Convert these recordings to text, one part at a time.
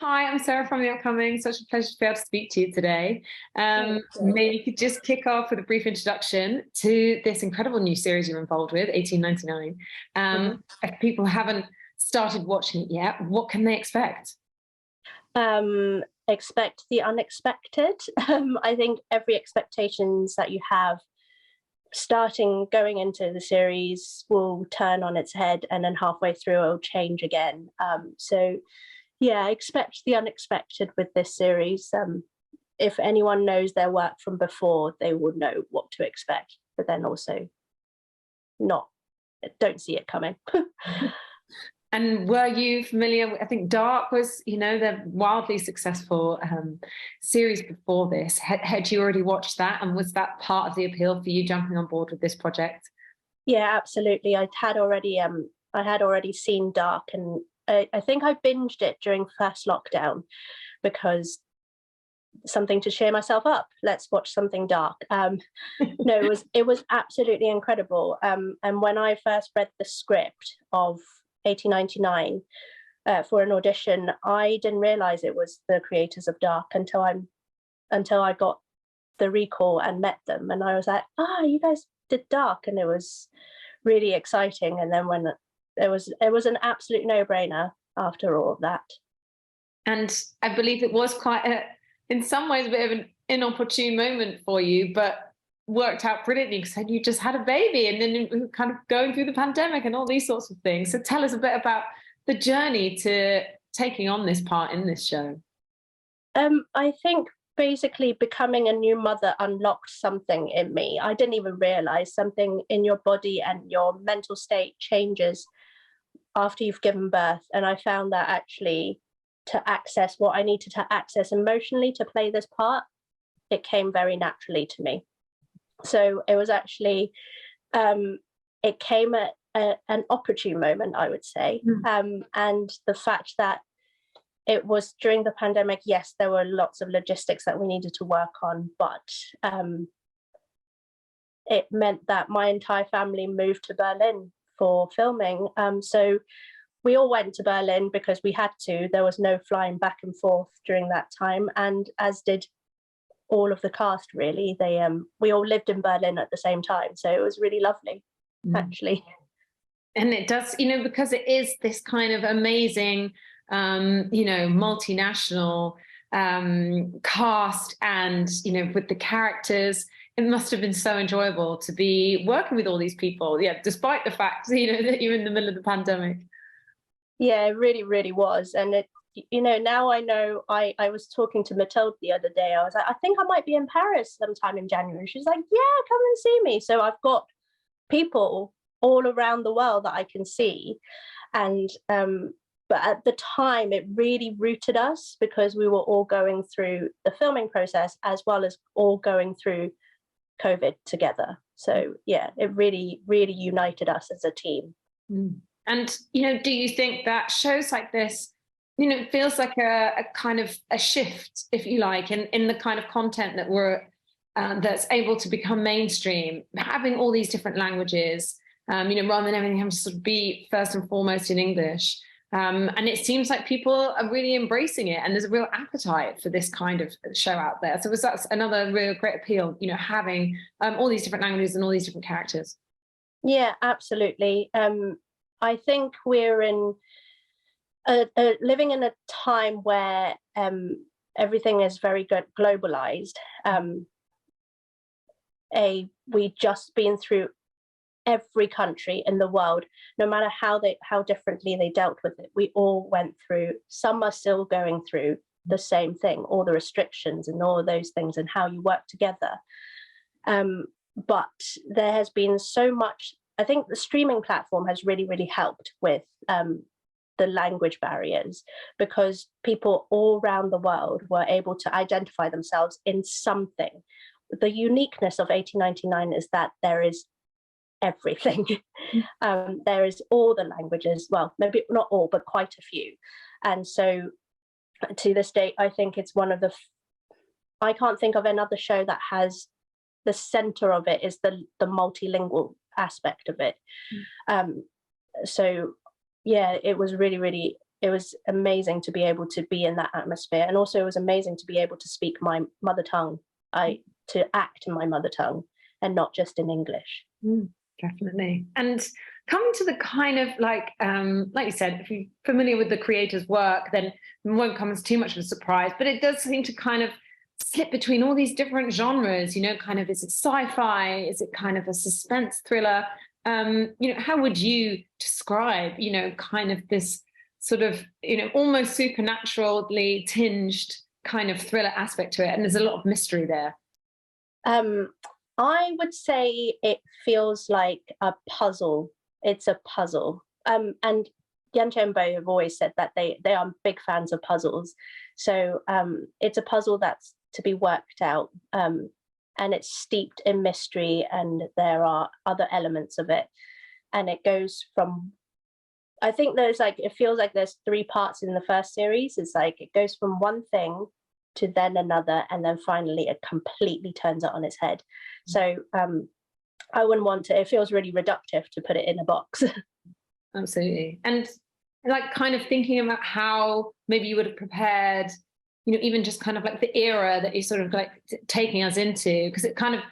Hi, I'm Sarah from The Upcoming. Such a pleasure to be able to speak to you today. Thank you. Maybe you could just kick off with a brief introduction to this incredible new series you're involved with, 1899. Mhm. If people haven't started watching it yet, what can they expect? Expect the unexpected. I think every expectations that you have starting going into the series will turn on its head, and then halfway through it'll change again. So yeah, expect the unexpected with this series. If anyone knows their work from before, they will know what to expect, but then also not don't see it coming. And were you familiar I think Dark was, the wildly successful series before this. Had you already watched that? And was that part of the appeal for you jumping on board with this project? Yeah, absolutely. I had already seen Dark, and I think I binged it during first lockdown because something to cheer myself up. Let's watch something dark. No, it was absolutely incredible. And when I first read the script of 1899 for an audition, I didn't realize it was the creators of Dark until I got the recall and met them, and I was like, you guys did Dark, and it was really exciting. And then when it was an absolute no-brainer after all of that. And I believe it was in some ways, a bit of an inopportune moment for you, but worked out brilliantly because you just had a baby and then kind of going through the pandemic and all these sorts of things. So tell us a bit about the journey to taking on this part in this show. I think basically becoming a new mother unlocked something in me. I didn't even realize something in your body and your mental state changes after you've given birth. And I found that actually to access what I needed to access emotionally to play this part, it came very naturally to me. So it was actually, it came at an opportune moment, I would say. And the fact that it was during the pandemic, yes, there were lots of logistics that we needed to work on, but it meant that my entire family moved to Berlin for filming. So we all went to Berlin because we had to. There was no flying back and forth during that time, and as did all of the cast. Really, we all lived in Berlin at the same time, so it was really lovely, actually. And it does, because it is this kind of amazing, multinational cast, and with the characters. It must have been so enjoyable to be working with all these people. Yeah, despite the fact, that you're in the middle of the pandemic. Yeah, it really, really was. And now I know. I was talking to Matilda the other day. I was like, I think I might be in Paris sometime in January. She's like, yeah, come and see me. So I've got people all around the world that I can see. And but at the time it really rooted us because we were all going through the filming process as well as all going through COVID together. So yeah, it really, really united us as a team. And, do you think that shows like this, it feels like a kind of a shift, if you like, in the kind of content that's able to become mainstream, having all these different languages, rather than everything having to sort of be first and foremost in English. And it seems like people are really embracing it, and there's a real appetite for this kind of show out there. So that's another real great appeal, having all these different languages and all these different characters. Yeah, absolutely. I think we're in living in a time where everything is very globalized. We just been through every country in the world, no matter how differently they dealt with it. We all went through. Some are still going through the same thing, all the restrictions and all of those things, and how you work together. But there has been so much. I think the streaming platform has really, really helped with the language barriers, because people all around the world were able to identify themselves in something. The uniqueness of 1899 is that there is everything. There is all the languages, well, maybe not all, but quite a few. And so to this day, I think it's one of I can't think of another show that has the center of it is the multilingual aspect of it. So yeah, it was really, really it was amazing to be able to be in that atmosphere, and also it was amazing to be able to speak my mother tongue, to act in my mother tongue and not just in English. Definitely. And coming to the kind of like you said, if you're familiar with the creator's work, then it won't come as too much of a surprise, but it does seem to kind of slip between all these different genres, you know, kind of, is it sci-fi? Is it kind of a suspense thriller? You know, how would you describe, you know, kind of this sort of, you know, almost supernaturally tinged kind of thriller aspect to it? And there's a lot of mystery there. I would say it feels like a puzzle. It's a puzzle. And Jantje and Bo have always said that they are big fans of puzzles. So it's a puzzle that's to be worked out. And it's steeped in mystery, and there are other elements of it. And it goes from, I think it feels like there's 3 parts in the first series. It's like it goes from one thing to then another, and then finally it completely turns it on its head. So I wouldn't want to, it feels really reductive to put it in a box. Absolutely. And like kind of thinking about how maybe you would have prepared, you know, even just kind of like the era that you're sort of like taking us into, because it kind of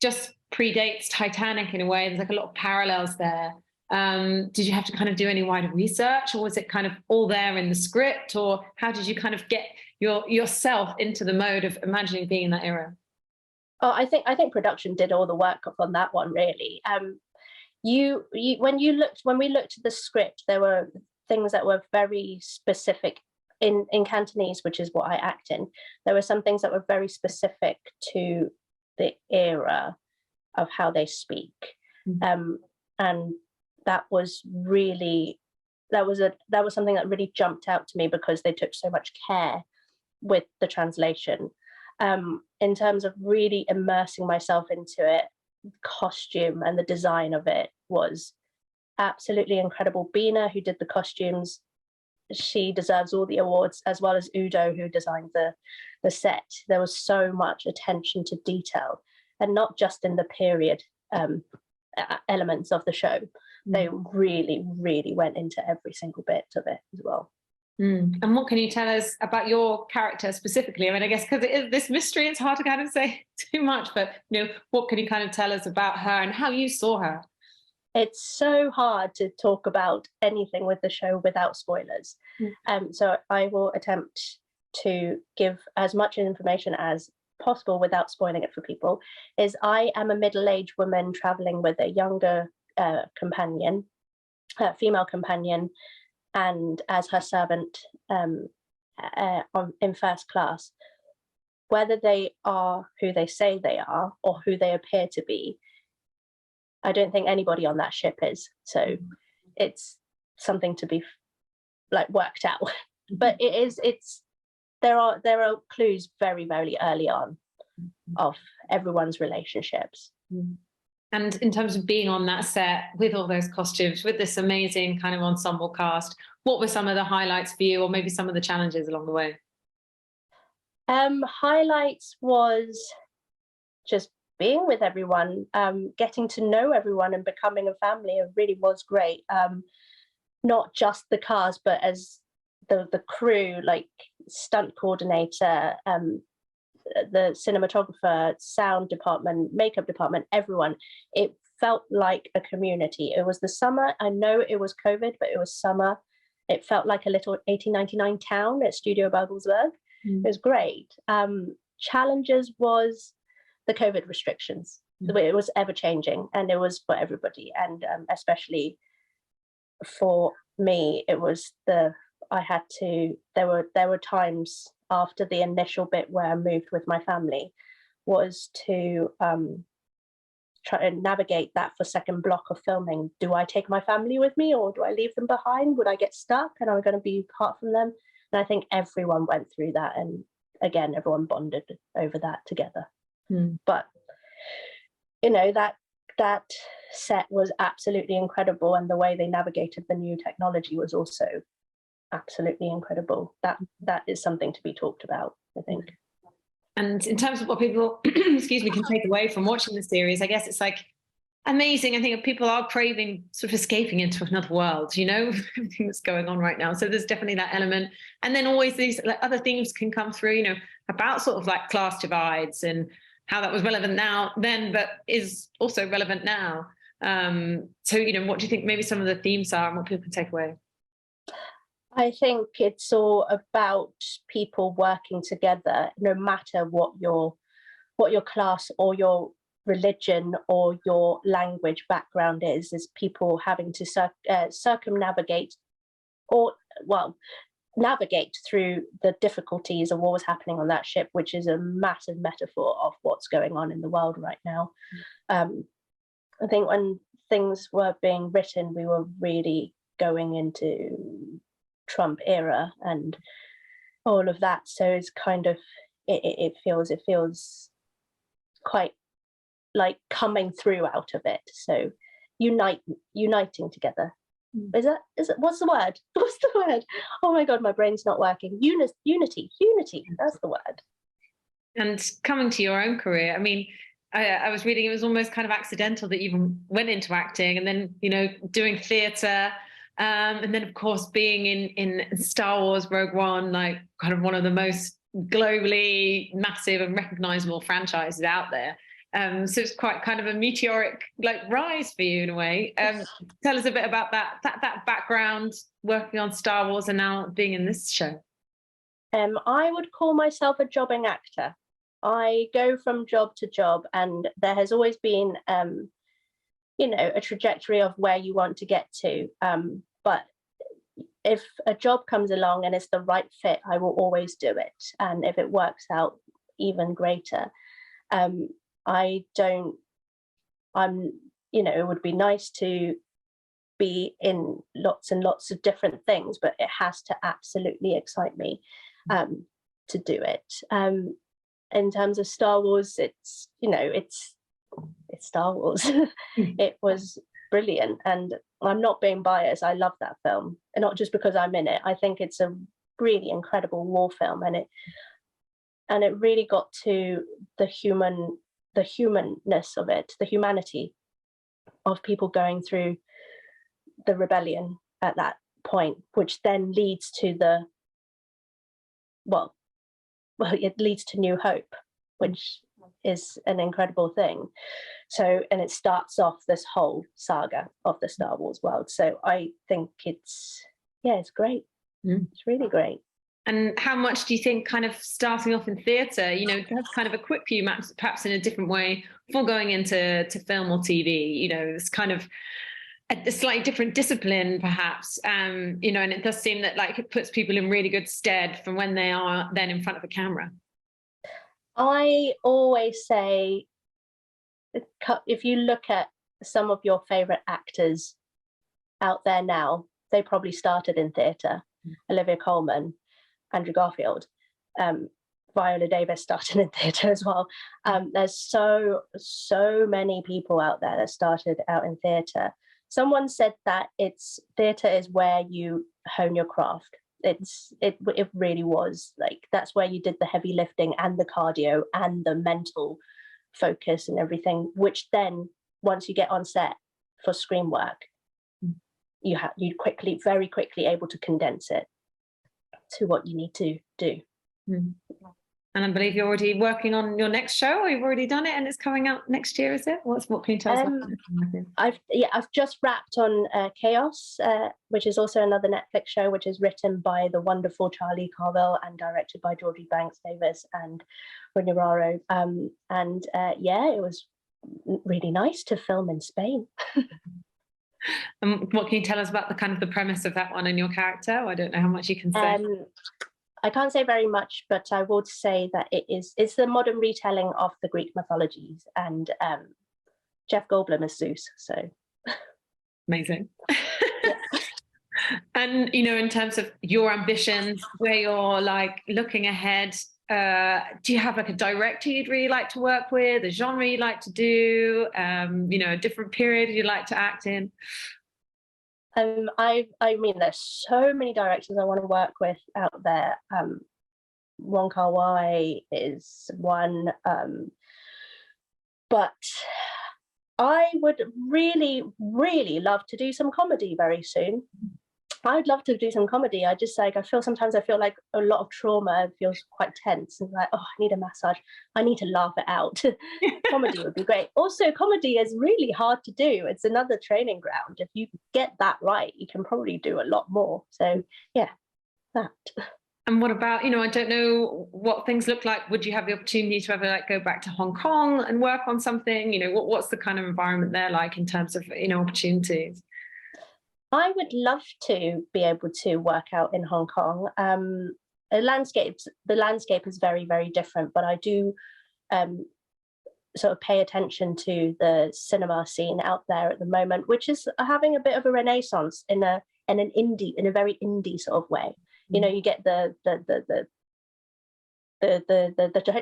just predates Titanic in a way. There's like a lot of parallels there. Did you have to kind of do any wider research, or was it kind of all there in the script, or how did you kind of get yourself into the mode of imagining being in that era? Oh, I think production did all the work on that one, really. When we looked at the script, there were things that were very specific in Cantonese, which is what I act in. There were some things that were very specific to the era of how they speak. And that was really, that was something that really jumped out to me, because they took so much care with the translation. In terms of really immersing myself into it, costume and the design of it was absolutely incredible. Bina, who did the costumes, she deserves all the awards, as well as Udo, who designed the set. There was so much attention to detail, and not just in the period elements of the show. They really, really went into every single bit of it as well. And what can you tell us about your character specifically? I mean, I guess because it is this mystery, it's hard to kind of say too much, but you know, what can you kind of tell us about her and how you saw her? It's so hard to talk about anything with the show without spoilers. So I will attempt to give as much information as possible without spoiling it for people. I am a middle-aged woman traveling with a younger companion, female companion, and as her servant in first class. Whether they are who they say they are or who they appear to be, I don't think anybody on that ship is. So it's something to be like worked out. But there are clues very, very early on of everyone's relationships. And in terms of being on that set with all those costumes, with this amazing kind of ensemble cast, what were some of the highlights for you, or maybe some of the challenges along the way? Highlights was just being with everyone, getting to know everyone and becoming a family. It really was great. Not just the cast, but as the crew, like stunt coordinator, the cinematographer, sound department, makeup department, everyone. It felt like a community. It was the summer. I know it was COVID, but it was summer. It felt like a little 1899 town at Studio Babelsberg. It was great. Challenges was the COVID restrictions. It was ever changing, and it was for everybody. And especially for me, it was there were times after the initial bit where I moved with my family, was to try and navigate that for second block of filming. Do I take my family with me, or do I leave them behind? Would I get stuck, and am I going to be apart from them? And I think everyone went through that, and again, everyone bonded over that together. But you know, that set was absolutely incredible, and the way they navigated the new technology was also absolutely incredible. That is something to be talked about, I think. And in terms of what people, excuse me, can take away from watching the series, I guess it's like amazing. I think people are craving sort of escaping into another world, you know, everything that's going on right now. So there's definitely that element. And then always these like, other themes can come through, you know, about sort of like class divides and how that was relevant now then, but is also relevant now. So, you know, what do you think maybe some of the themes are and what people can take away? I think it's all about people working together, no matter what your class or your religion or your language background is people having to circumnavigate or, well, navigate through the difficulties of what was happening on that ship, which is a massive metaphor of what's going on in the world right now. I think when things were being written, we were really going into Trump era and all of that. So it's kind of, it feels quite like coming through out of it. So uniting together. Is it what's the word? What's the word? Oh my god, my brain's not working. Unity, that's the word. And coming to your own career, I mean, I was reading it was almost kind of accidental that you even went into acting, and then, you know, doing theatre, and then of course being in Star Wars Rogue One, like kind of one of the most globally massive and recognizable franchises out there. So it's quite kind of a meteoric like rise for you in a way. Tell us a bit about that background, working on Star Wars and now being in this show. I would call myself a jobbing actor. I go from job to job, and there has always been, you know, a trajectory of where you want to get to. But if a job comes along and it's the right fit, I will always do it. And if it works out, even greater. You know, it would be nice to be in lots and lots of different things, but it has to absolutely excite me to do it. In terms of Star Wars, it's, you know, it's Star Wars. It was brilliant, and I'm not being biased. I love that film, and not just because I'm in it. I think it's a really incredible war film, and it really got to the humanness of it, the humanity of people going through the rebellion at that point, which then leads to it leads to New Hope, which is an incredible thing. So, and it starts off this whole saga of the Star Wars world. So I think it's great. It's really great. And how much do you think kind of starting off in theatre, you know, that's kind of equip you perhaps in a different way before going into film or TV? You know, it's kind of a slightly different discipline perhaps, you know, and it does seem that like it puts people in really good stead from when they are then in front of a camera. I always say, if you look at some of your favourite actors out there now, they probably started in theatre. Olivia Colman, Andrew Garfield, Viola Davis started in theatre as well. There's so many people out there that started out in theatre. Someone said that theatre is where you hone your craft. It really was, like, that's where you did the heavy lifting and the cardio and the mental focus and everything, which then once you get on set for screen work, you very quickly able to condense it to what you need to do. And I believe you're already working on your next show, or you've already done it and it's coming out next year, is it? What can you tell us about it? I've just wrapped on Chaos, which is also another Netflix show, which is written by the wonderful Charlie Carville and directed by Georgie Banks Davis and Rhaenyra. It was really nice to film in Spain. And what can you tell us about the kind of the premise of that one and your character? I don't know how much you can say. I can't say very much, but I would say that it's the modern retelling of the Greek mythologies, and Jeff Goldblum is Zeus. So amazing. And you know, in terms of your ambitions, where you're like looking ahead, do you have like a director you'd really like to work with, a genre you'd like to do, you know, a different period you'd like to act in? I mean, there's so many directors I want to work with out there. Wong Kar-wai is one, but I would really, really love to do some comedy very soon. I'd love to do some comedy. I just like, sometimes I feel like a lot of trauma feels quite tense and like, oh, I need a massage. I need to laugh it out. Comedy would be great. Also, comedy is really hard to do. It's another training ground. If you get that right, you can probably do a lot more. So yeah, that. And what about, I don't know what things look like. Would you have the opportunity to ever like go back to Hong Kong and work on something? What's the kind of environment there like in terms of, opportunities? I would love to be able to work out in Hong Kong. The landscape is very, very different, but I do sort of pay attention to the cinema scene out there at the moment, which is having a bit of a renaissance in a very indie sort of way. You get the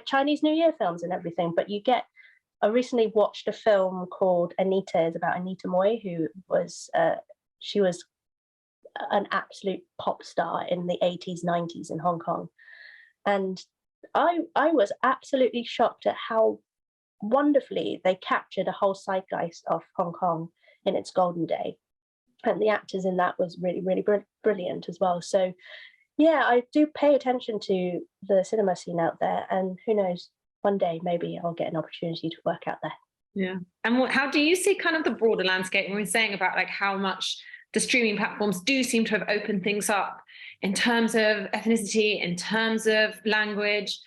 Chinese New Year films and everything, but I recently watched a film called Anita. It's about Anita Moy, who was she was an absolute pop star in the 80s, 90s in Hong Kong. And I was absolutely shocked at how wonderfully they captured a whole zeitgeist of Hong Kong in its golden day. And the actors in that was really, really brilliant as well. So yeah, I do pay attention to the cinema scene out there. And who knows, one day maybe I'll get an opportunity to work out there. Yeah. And how do you see kind of the broader landscape when we're saying about like how much the streaming platforms do seem to have opened things up in terms of ethnicity, in terms of language,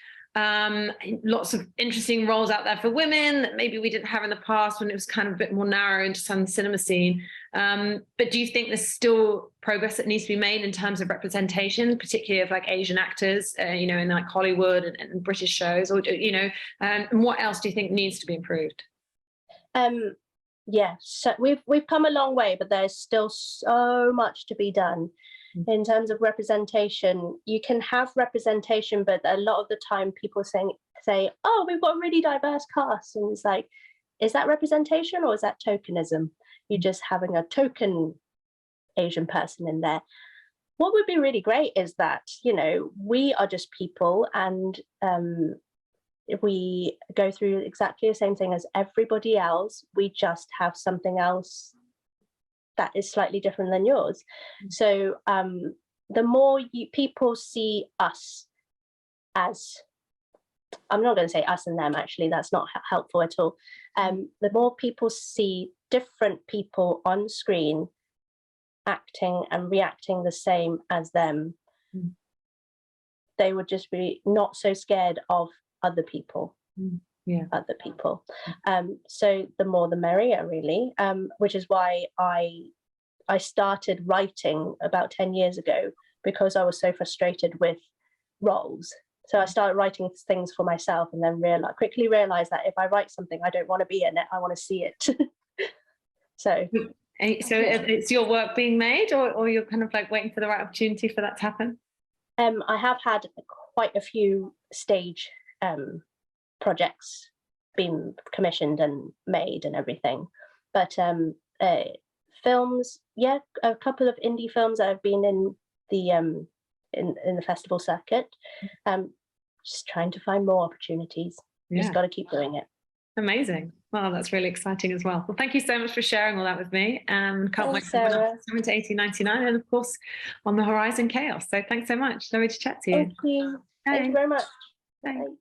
lots of interesting roles out there for women that maybe we didn't have in the past when it was kind of a bit more narrow into some cinema scene. But do you think there's still progress that needs to be made in terms of representation, particularly of like Asian actors, in like Hollywood and British shows, or, and what else do you think needs to be improved? Yeah, so we've come a long way, but there's still so much to be done. In terms of representation. You can have representation, but a lot of the time people say, oh, we've got a really diverse cast, and it's like, is that representation or is that tokenism? You're just having a token Asian person in there. What would be really great is that, we are just people, and we go through exactly the same thing as everybody else. We just have something else that is slightly different than yours. So the more people see us as, I'm not going to say us and them, actually, that's not helpful at all. The more people see different people on screen acting and reacting the same as them, they would just be not so scared of other people. Other people. So the more the merrier, really, which is why I started writing about 10 years ago, because I was so frustrated with roles. So I started writing things for myself, and then quickly realized that if I write something, I don't want to be in it, I want to see it. So it's your work being made, or you're kind of like waiting for the right opportunity for that to happen? I have had quite a few stage projects been commissioned and made and everything, but films, a couple of indie films that have been in the festival circuit. Just trying to find more opportunities. Just got to keep doing it. Amazing. Well, that's really exciting as well. Well, thank you so much for sharing all that with me. Can't wait to 7 to 1899, and of course on the horizon, Chaos. So thanks so much. Lovely to chat to you. Thank you. Thank you very much. Thanks. Bye.